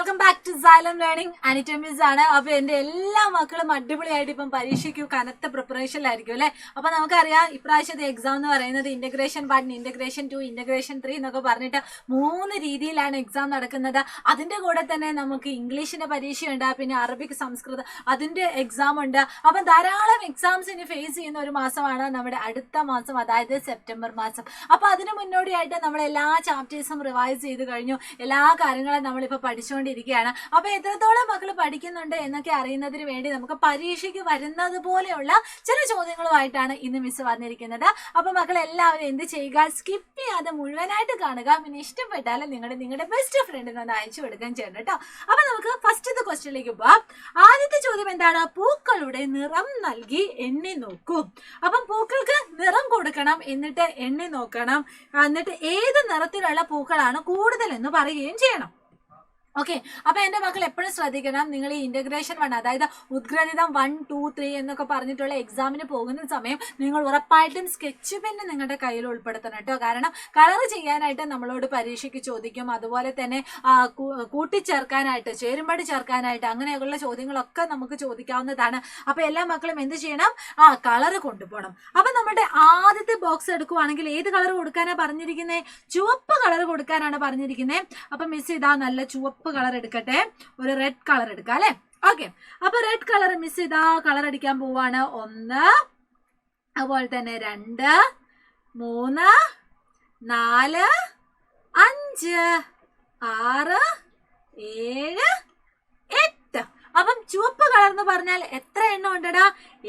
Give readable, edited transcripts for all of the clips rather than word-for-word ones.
Welcome back to Xylem learning. അനിറ്റമിസ് ആണ്. അപ്പൊ എന്റെ എല്ലാ മക്കളും അടിപൊളിയായിട്ട് ഇപ്പം പരീക്ഷയ്ക്ക് കനത്ത പ്രിപ്പറേഷനിലായിരിക്കും അല്ലെ. അപ്പൊ നമുക്കറിയാം ഇപ്രാവശ്യത്തെ എക്സാം എന്ന് പറയുന്നത് ഇന്റഗ്രേഷൻ 1, ഇന്റഗ്രേഷൻ 2, ഇന്റഗ്രേഷൻ 3 എന്നൊക്കെ പറഞ്ഞിട്ട് 3 രീതിയിലാണ് എക്സാം നടക്കുന്നത്. അതിന്റെ കൂടെ തന്നെ നമുക്ക് ഇംഗ്ലീഷിന്റെ പരീക്ഷയുണ്ട്, പിന്നെ അറബിക്, സംസ്കൃതം അതിന്റെ എക്സാം ഉണ്ട്. അപ്പൊ ധാരാളം എക്സാംസ് ഇനി ഫേസ് ചെയ്യുന്ന ഒരു മാസമാണ് നമ്മുടെ അടുത്ത മാസം, അതായത് സെപ്റ്റംബർ മാസം. അപ്പൊ അതിന് മുന്നോടിയായിട്ട് നമ്മൾ എല്ലാ ചാപ്റ്റേഴ്സും റിവൈസ് ചെയ്ത് കഴിഞ്ഞു. എല്ലാ കാര്യങ്ങളും നമ്മളിപ്പോൾ പഠിച്ചുകൊണ്ടിരിക്കുകയാണ്. അപ്പൊ എത്രത്തോളം മക്കൾ പഠിക്കുന്നുണ്ട് എന്നൊക്കെ അറിയുന്നതിന് വേണ്ടി നമുക്ക് പരീക്ഷയ്ക്ക് വരുന്നത് പോലെയുള്ള ചില ചോദ്യങ്ങളുമായിട്ടാണ് ഇന്ന് മിസ് വന്നിരിക്കുന്നത്. അപ്പൊ മക്കൾ എല്ലാവരും എന്ത് ചെയ്യുക, സ്കിപ്പ് ചെയ്യാതെ മുഴുവനായിട്ട് കാണുക. പിന്നെ ഇഷ്ടപ്പെട്ടാൽ നിങ്ങളുടെ ബെസ്റ്റ് ഫ്രണ്ടിന് ഒന്ന് അയച്ചു കൊടുക്കാൻ ചെയ്യണം കേട്ടോ. അപ്പൊ നമുക്ക് ഫസ്റ്റത്തെ ക്വസ്റ്റ്യനിലേക്ക് പോവാം. ആദ്യത്തെ ചോദ്യം എന്താണ്? പൂക്കളുടെ നിറം നൽകി എണ്ണി നോക്കൂ. അപ്പം പൂക്കൾക്ക് നിറം കൊടുക്കണം, എന്നിട്ട് എണ്ണി നോക്കണം, എന്നിട്ട് ഏത് നിറത്തിലുള്ള പൂക്കളാണ് കൂടുതൽ എന്ന് പറയുകയും ചെയ്യണം. ഓക്കെ, അപ്പൊ എന്റെ മക്കൾ എപ്പോഴും ശ്രദ്ധിക്കണം, നിങ്ങൾ ഈ ഇന്റഗ്രേഷൻ 1 അതായത് ഉദ്ഗ്രഥിതം 1, 2, 3 എന്നൊക്കെ പറഞ്ഞിട്ടുള്ള എക്സാമിന് പോകുന്ന സമയം നിങ്ങൾ ഉറപ്പായിട്ടും സ്കെച്ച് പെന്ന് നിങ്ങളുടെ കയ്യിൽ ഉൾപ്പെടുത്തണം കേട്ടോ. കാരണം കളർ ചെയ്യാനായിട്ട് നമ്മളോട് പരീക്ഷയ്ക്ക് ചോദിക്കും, അതുപോലെ തന്നെ കൂട്ടിച്ചേർക്കാനായിട്ട്, ചേരുമ്പടി ചേർക്കാനായിട്ട്, അങ്ങനെയുള്ള ചോദ്യങ്ങളൊക്കെ നമുക്ക് ചോദിക്കാവുന്നതാണ്. അപ്പൊ എല്ലാ മക്കളും എന്ത് ചെയ്യണം? കളർ കൊണ്ടുപോകണം. അപ്പൊ നമ്മുടെ ആദ്യത്തെ ബോക്സ് എടുക്കുവാണെങ്കിൽ ഏത് കളർ കൊടുക്കാനാണ് പറഞ്ഞിരിക്കുന്നത്? ചുവപ്പ് കളർ കൊടുക്കാനാണ് പറഞ്ഞിരിക്കുന്നത്. അപ്പൊ മിസ് ഇതാ നല്ല ചുവപ്പ് കളർ എടുക്കട്ടെ, ഒരു റെഡ് കളർ എടുക്കാം അല്ലെ. ഓക്കെ, അപ്പൊ റെഡ് കളർ മിസ് ഇതാ കളർ അടിക്കാൻ പോവാണ്. 1, അതുപോലെ തന്നെ 2, 3, 4, 5, 6, 7, 8. അപ്പം ചുവപ്പ് കളർ എന്ന് പറഞ്ഞാൽ എത്ര എണ്ണം ഉണ്ടടാ?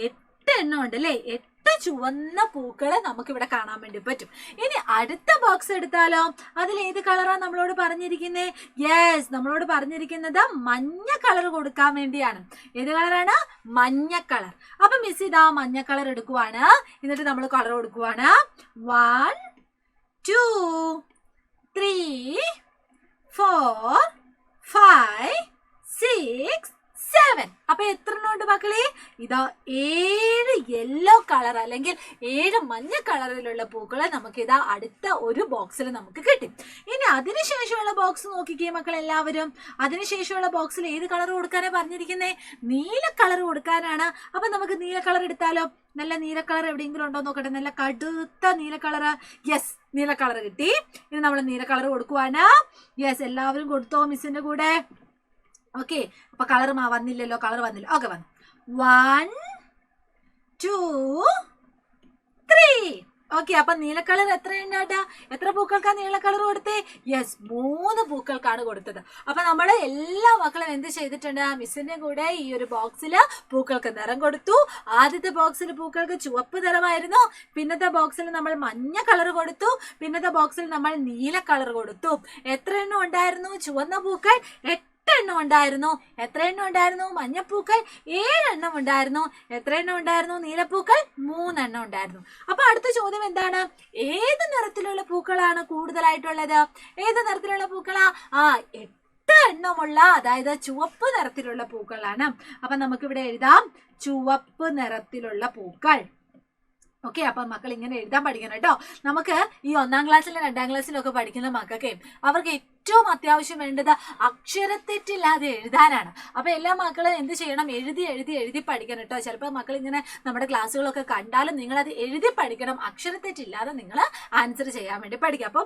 8 എണ്ണം ഉണ്ട് അല്ലേ. 8 ചുവന്ന പൂക്കളെ നമുക്ക് ഇവിടെ കാണാൻ വേണ്ടി പറ്റും. ഇനി അടുത്ത ബോക്സ് എടുത്താലോ, അതിൽ ഏത് കളറാണ് നമ്മളോട് പറഞ്ഞിരിക്കുന്നത്? യെസ്, നമ്മളോട് പറഞ്ഞിരിക്കുന്നത് മഞ്ഞ കളർ കൊടുക്കാൻ വേണ്ടിയാണ്. ഏത് കളറാണ്? മഞ്ഞ കളർ. അപ്പൊ മിസ് ഇതാ മഞ്ഞ കളർ എടുക്കുവാണ്, എന്നിട്ട് നമ്മൾ കളർ കൊടുക്കുവാണ്. 1, 2, 3, 4, 5, 6, 7. അപ്പൊ എത്ര എണ്ണം ഉണ്ട് മക്കളെ? ഇതാ 7 യെല്ലോ കളർ അല്ലെങ്കിൽ 7 മഞ്ഞ കളറിലുള്ള പൂക്കളെ നമുക്ക് ഇതാ അടുത്ത ഒരു ബോക്സിൽ നമുക്ക് കിട്ടി. ഇനി അതിനുശേഷമുള്ള ബോക്സ് നോക്കിക്കേ മക്കൾ എല്ലാവരും. അതിനുശേഷമുള്ള ബോക്സിൽ ഏത് കളർ കൊടുക്കാനാണ് പറഞ്ഞിരിക്കുന്നത്? നീല കളർ കൊടുക്കാനാണ്. അപ്പൊ നമുക്ക് നീല കളർ എടുത്താലോ? നല്ല നീല കളർ എവിടെയെങ്കിലും ഉണ്ടോ നോക്കട്ടെ. നല്ല കടുത്ത നീല കളർ. യെസ്, നീല കളർ കിട്ടി. ഇനി നമ്മൾ നീല കളർ കൊടുക്കുവാണ്. യെസ്, എല്ലാവരും കൊടുത്തോ മിസ്സിന്റെ കൂടെ? ഓക്കെ, അപ്പൊ കളർ വന്നില്ലല്ലോ, കളർ വന്നില്ല. ഓക്കെ, വന്നു. 1, 2, 3. ഓക്കെ, അപ്പൊ നീല കളർ എത്ര എണ്ണാട്ടാ? എത്ര പൂക്കൾക്കാണ് നീല കളർ കൊടുത്തേ? യെസ്, 3 പൂക്കൾക്കാണ് കൊടുത്തത്. അപ്പൊ നമ്മൾ എല്ലാ മക്കളും എന്ത് ചെയ്തിട്ടുണ്ട്? മിസ്സിന്റെ കൂടെ ഈ ഒരു ബോക്സിൽ പൂക്കൾക്ക് നിറം കൊടുത്തു. ആദ്യത്തെ ബോക്സിൽ പൂക്കൾക്ക് ചുവപ്പ് നിറമായിരുന്നു, പിന്നത്തെ ബോക്സിൽ നമ്മൾ മഞ്ഞ കളർ കൊടുത്തു, പിന്നത്തെ ബോക്സിൽ നമ്മൾ നീല കളർ കൊടുത്തു. എത്ര എണ്ണം ഉണ്ടായിരുന്നു? ചുവന്ന പൂക്കൾ 8 എണ്ണം ഉണ്ടായിരുന്നു. എത്ര എണ്ണം ഉണ്ടായിരുന്നു? മഞ്ഞപ്പൂക്കൾ 7 എണ്ണം ഉണ്ടായിരുന്നു. എത്ര എണ്ണം ഉണ്ടായിരുന്നു? നീലപ്പൂക്കൾ 3 എണ്ണം ഉണ്ടായിരുന്നു. അപ്പൊ അടുത്ത ചോദ്യം എന്താണ്? ഏത് നിറത്തിലുള്ള പൂക്കളാണ് കൂടുതലായിട്ടുള്ളത്? ഏത് നിറത്തിലുള്ള പൂക്കളാ? 8 എണ്ണമുള്ള, അതായത് ചുവപ്പ് നിറത്തിലുള്ള പൂക്കളാണ്. അപ്പൊ നമുക്കിവിടെ എഴുതാം ചുവപ്പ് നിറത്തിലുള്ള പൂക്കൾ. ഓക്കെ, അപ്പൊ മക്കൾ ഇങ്ങനെ എഴുതാൻ പഠിക്കണം കേട്ടോ. നമുക്ക് ഈ 1ാം ക്ലാസ്സിലും 2ാം ക്ലാസ്സിലും ഒക്കെ പഠിക്കുന്ന മക്കൾക്ക് അവർക്ക് ഏറ്റവും അത്യാവശ്യം വേണ്ടത് അക്ഷരത്തെറ്റില്ലാതെ എഴുതാനാണ്. അപ്പൊ എല്ലാ മക്കളും എന്ത് ചെയ്യണം? എഴുതി എഴുതി എഴുതി പഠിക്കണം കേട്ടോ. ചിലപ്പോൾ മക്കൾ ഇങ്ങനെ നമ്മുടെ ക്ലാസ്സുകളൊക്കെ കണ്ടാലും നിങ്ങൾ അത് എഴുതി പഠിക്കണം. അക്ഷരത്തെറ്റില്ലാതെ നിങ്ങൾ ആൻസർ ചെയ്യാൻ വേണ്ടി പഠിക്കുക. അപ്പം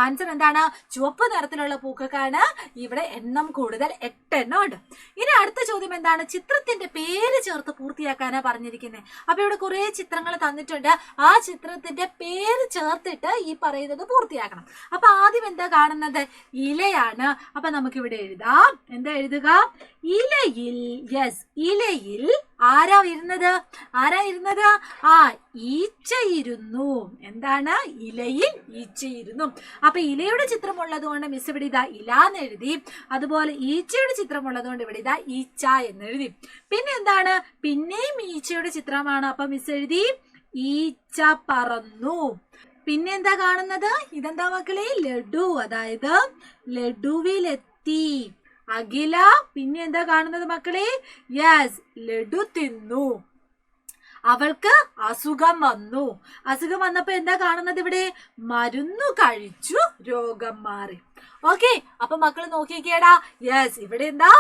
ആൻസർ എന്താണ്? ചുവപ്പ് നിറത്തിലുള്ള പൂക്കൾക്കാണ് ഇവിടെ എണ്ണം കൂടുതൽ, 8 എണ്ണം ഉണ്ട്. ഇനി അടുത്ത ചോദ്യം എന്താണ്? ചിത്രത്തിന്റെ പേര് ചേർത്ത് പൂർത്തിയാക്കാനാ പറഞ്ഞിരിക്കുന്നത്. അപ്പൊ ഇവിടെ കുറെ ചിത്രങ്ങൾ തന്നിട്ടുണ്ട്. ആ ചിത്രത്തിന്റെ പേര് ചേർത്തിട്ട് ഈ പറയുന്നത് പൂർത്തിയാക്കണം. അപ്പൊ ആദ്യം എന്താ കാണുന്നത്? ഇലയാണ്. അപ്പൊ നമുക്ക് ഇവിടെ എഴുതാം. എന്താ എഴുതുക? ഇലയിൽ. യെസ്, ഇലയിൽ ആരാ ഇരുന്നത്? ആരാ ഇരുന്നത്? ഈച്ച ഇരുന്നു. എന്താണ്? ഇലയിൽ ഈച്ച ഇരുന്നു. അപ്പൊ ഇലയുടെ ചിത്രം ഉള്ളത് കൊണ്ട് മിസ് ഇവിടെ ഇതാ ഇല എന്ന് എഴുതി. അതുപോലെ ഈച്ചയുടെ ചിത്രം ഉള്ളത് കൊണ്ട് ഇവിടെ ഇതാ ഈച്ച എന്ന് എഴുതി. പിന്നെ എന്താണ്? പിന്നെയും ഈച്ചയുടെ ചിത്രമാണ്. അപ്പൊ മിസ് എഴുതി ഈച്ച പറന്നു. പിന്നെ എന്താ കാണുന്നത്? ഇതെന്താ മക്കളെ? ലഡു, അതായത് ലഡുവിലെത്തി. അഖില പിന്നെ എന്താ കാണുന്നത് മക്കളെ? യെസ്, ലഡു തിന്നു. അവൾക്ക് അസുഖം വന്നു. അസുഖം വന്നപ്പോ എന്താ കാണുന്നത്? ഇവിടെ മരുന്നു കഴിച്ചു രോഗം മാറി. ഓക്കെ, അപ്പൊ മക്കൾ നോക്കിക്കേടാ. യെസ്, ഇവിടെ എന്താ,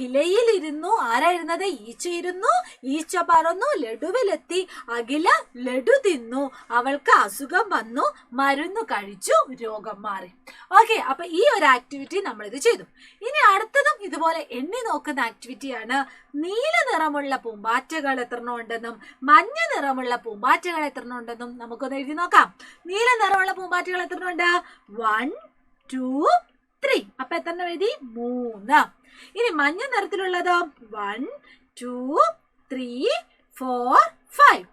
ഇലയിലിരുന്നു. ആരായിരുന്നത്? ഈച്ച ഇരുന്നു, ഈച്ച പറന്നു, ലഡുവിലെത്തി. അഖില ലഡു തിന്നു, അവൾക്ക് അസുഖം വന്നു, മരുന്ന് കഴിച്ചു, രോഗം മാറി. ഓക്കെ, അപ്പൊ ഈ ഒരു ആക്ടിവിറ്റി നമ്മളിത് ചെയ്തു. ഇനി അടുത്തതും ഇതുപോലെ എണ്ണി നോക്കുന്ന ആക്ടിവിറ്റിയാണ്. നീല നിറമുള്ള പൂമ്പാറ്റകൾ എത്രണ്ണം ഉണ്ടെന്നും മഞ്ഞ നിറമുള്ള പൂമ്പാറ്റകൾ എത്രണ്ണം ഉണ്ടെന്നും നമുക്കൊന്ന് എഴുതി നോക്കാം. നീല നിറമുള്ള പൂമ്പാറ്റകൾ എത്രണ്ണം ഉണ്ട്? 1 2 3. അപ്പൊ എത്ര എഴുതി? 3. ഇനി മഞ്ഞ നിറത്തിലുള്ളതോ? 1 2 3 4 5.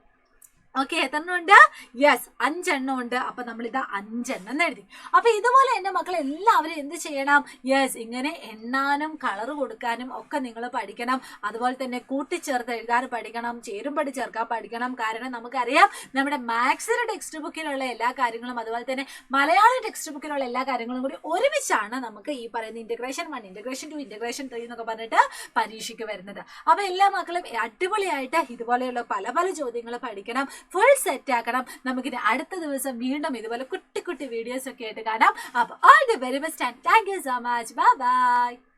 ഓക്കെ, എത്രണ്ണം ഉണ്ട്? യെസ്, 5 എണ്ണം ഉണ്ട്. അപ്പൊ നമ്മളിത് 5 എണ്ണം എഴുതി. അപ്പൊ ഇതുപോലെ എന്റെ മക്കളെ എല്ലാവരും എന്ത് ചെയ്യണം? യെസ്, ഇങ്ങനെ എണ്ണാനും കളർ കൊടുക്കാനും ഒക്കെ നിങ്ങൾ പഠിക്കണം. അതുപോലെ തന്നെ കൂട്ടിച്ചേർത്ത് എഴുതാൻ പഠിക്കണം, ചേരുംപടി ചേർക്കാൻ പഠിക്കണം. കാരണം നമുക്കറിയാം നമ്മുടെ മാത്സിന്റെ ടെക്സ്റ്റ് ബുക്കിലുള്ള എല്ലാ കാര്യങ്ങളും അതുപോലെ തന്നെ മലയാളം ടെക്സ്റ്റ് ബുക്കിലുള്ള എല്ലാ കാര്യങ്ങളും കൂടി ഒരുമിച്ചാണ് നമുക്ക് ഈ പറയുന്ന ഇന്റഗ്രേഷൻ 1, ഇന്റഗ്രേഷൻ 2, ഇന്റഗ്രേഷൻ 3 എന്നൊക്കെ പറഞ്ഞിട്ട് പരീക്ഷയ്ക്ക് വരുന്നത്. അപ്പൊ എല്ലാ മക്കളും അടിപൊളിയായിട്ട് ഇതുപോലെയുള്ള പല പല ചോദ്യങ്ങൾ പഠിക്കണം, ഫുൾ സെറ്റ് ആക്കണം. നമുക്കിനി അടുത്ത ദിവസം വീണ്ടും ഇതുപോലെ കുട്ടി കുട്ടി വീഡിയോസ് ഒക്കെ ആയിട്ട് കാണാം. അപ്പോൾ all the very best and thank you so much. Bye bye.